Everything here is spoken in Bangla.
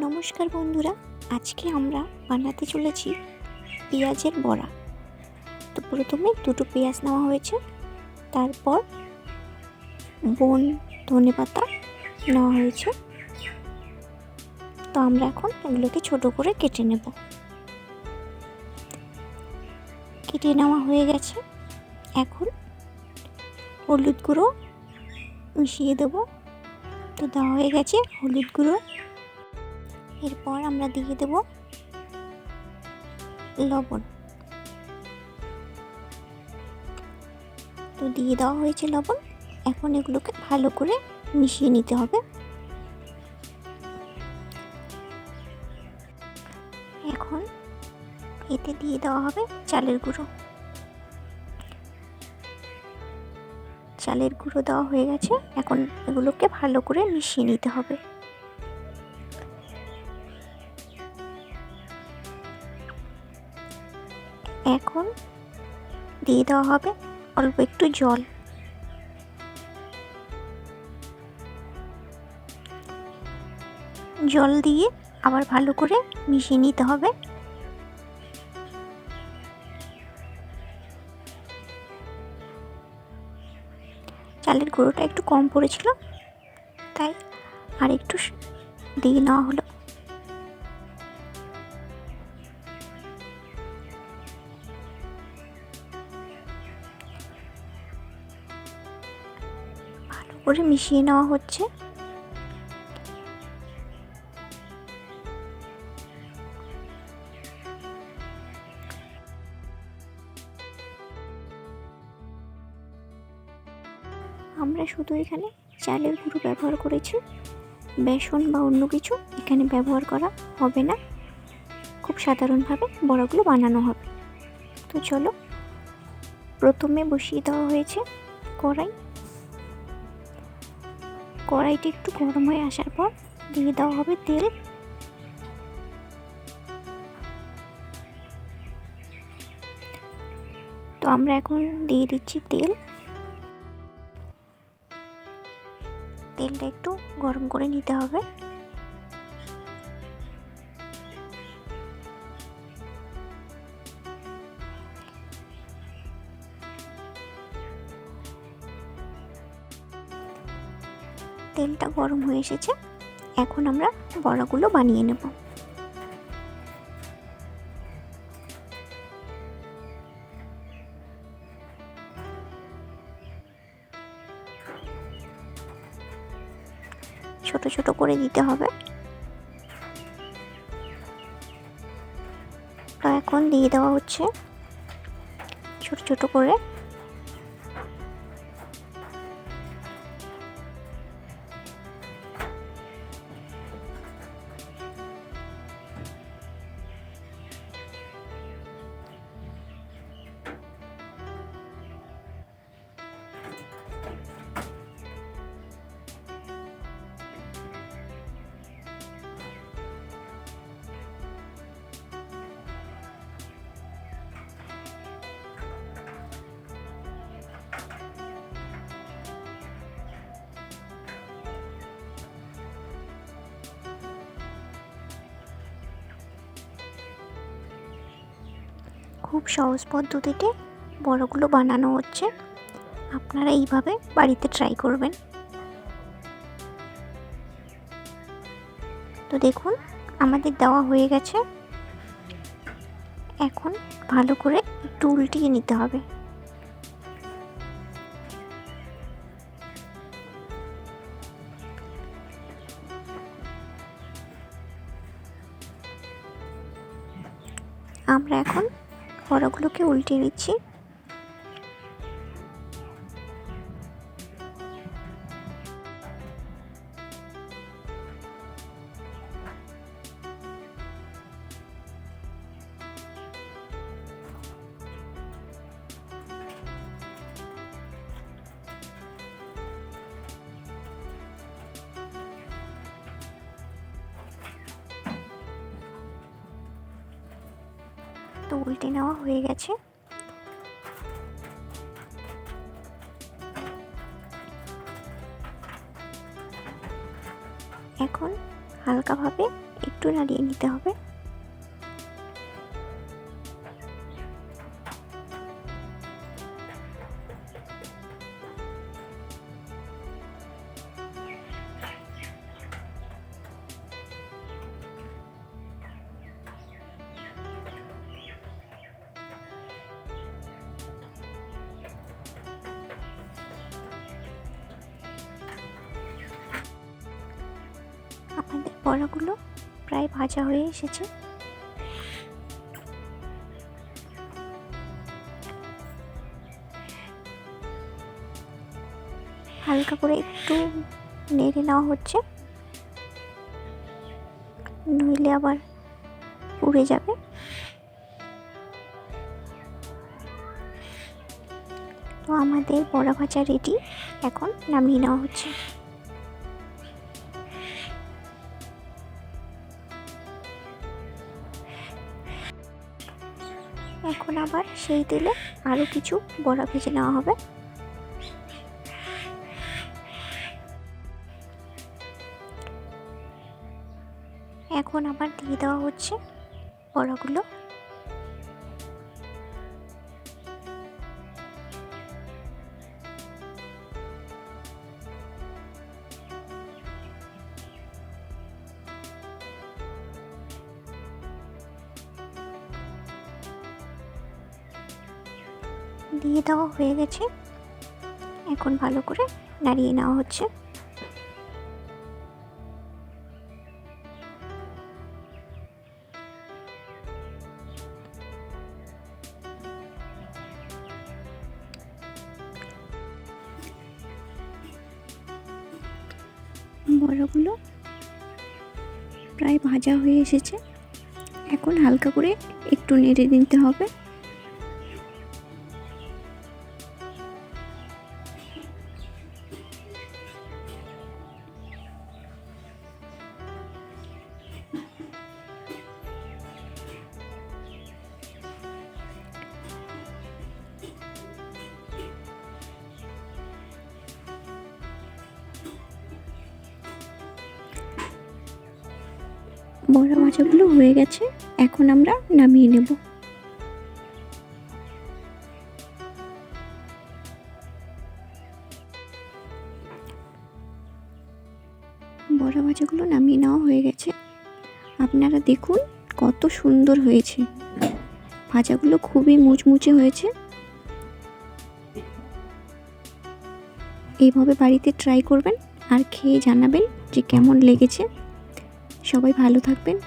নমস্কার বন্ধুরা, আজকে আমরা বানাতে চলেছি পেঁয়াজের বড়া। তো প্রথমে দুটো পেঁয়াজ নেওয়া হয়েছে, তারপর ধনেপাতা নেওয়া হয়েছে। তো আমরা এখন এগুলোকে ছোট করে কেটে নেব। কেটে নেওয়া হয়ে গেছে। এখন হলুদ গুঁড়ো মিশিয়ে দেব। তো দেওয়া হয়ে গেছে হলুদ গুঁড়ো। এরপর আমরা দিয়ে দেব লবণ। তো দিয়ে দেওয়া হয়েছে লবণ। এখন এগুলোকে ভালো করে মিশিয়ে নিতে হবে। এখন এতে দিয়ে দেওয়া হবে চালের গুঁড়ো। চালের গুঁড়ো দেওয়া হয়ে গেছে। এখন এগুলোকে ভালো করে মিশিয়ে নিতে হবে। এখন দিয়ে দেওয়া হবে অল্প একটু জল। জল দিয়ে আবার ভালো করে মিশিয়ে নিতে হবে। চালের গুঁড়োটা একটু কম পড়েছিল, তাই আর একটু দিয়ে নেওয়া হলো। ভালো করে মিশিয়ে নেওয়া হচ্ছে। আমরা শুধু এখানে চালের গুঁড়ো ব্যবহার করেছি, বেসন বা অন্য কিছু এখানে ব্যবহার করা হবে না। খুব সাধারণভাবে বড়াগুলো বানানো হবে। তো চলো, প্রথমে বসিয়ে দেওয়া হয়েছে কড়াই। কড়াইটি একটু গরম হয়ে আসার পর দিয়ে দেওয়া হবে তেল। তো আমরা এখন দিয়ে দিচ্ছি তেল। তেলটা একটু গরম করে নিতে হবে। তেলটা গরম হয়ে এসেছে। এখন আমরা বড়াগুলো বানিয়ে নেব। ছোট ছোট করে দিতে হবে। তো এখন দিয়ে দেওয়া হচ্ছে ছোট ছোট করে। খুব সহজ পদ্ধতিতে বড়াগুলো বানানো হচ্ছে। আপনারা এইভাবে বাড়িতে ট্রাই করবেন। তো দেখুন, আমাদের দেওয়া হয়ে গেছে। এখন ভালো করে একটু উল্টিয়ে নিতে হবে। আমরা এখন বড়াগুলোকে উল্টিয়ে দিচ্ছি। তো উল্টে নেওয়া হয়ে গেছে। এখন হালকাভাবে একটু নাড়িয়ে নিতে হবে। আমাদের বড়াগুলো প্রায় ভাজা হয়ে এসেছে। হালকা করে একটু নেড়ে নেওয়া হচ্ছে, নইলে আবার পুড়ে যাবে। তো আমাদের বড়া ভাজা রেডি, এখন নামিয়ে নেওয়া হচ্ছে। এখন আবার সেই তেলে আরও কিছু বড়া ভেজে নেওয়া হবে। এখন আবার দিয়ে দেওয়া হচ্ছে বড়াগুলো। দিয়ে দেওয়া হয়ে গেছে, এখন ভালো করে নাড়িয়ে নেওয়া হচ্ছে। বড়াগুলো প্রায় ভাজা হয়ে এসেছে, এখন হালকা করে একটু নেড়ে নিতে হবে। বড়া ভাজাগুলো হয়ে গেছে, এখন আমরা নামিয়ে নেব। বড়া ভাজাগুলো নামিয়ে নেওয়া হয়ে গেছে, আপনারা দেখুন কত সুন্দর হয়েছে। ভাজাগুলো খুবই মুচমুচে হয়েছে। এইভাবে বাড়িতে ট্রাই করবেন আর খেয়ে জানাবেন যে কেমন লেগেছে। সবাই ভালো থাকবেন।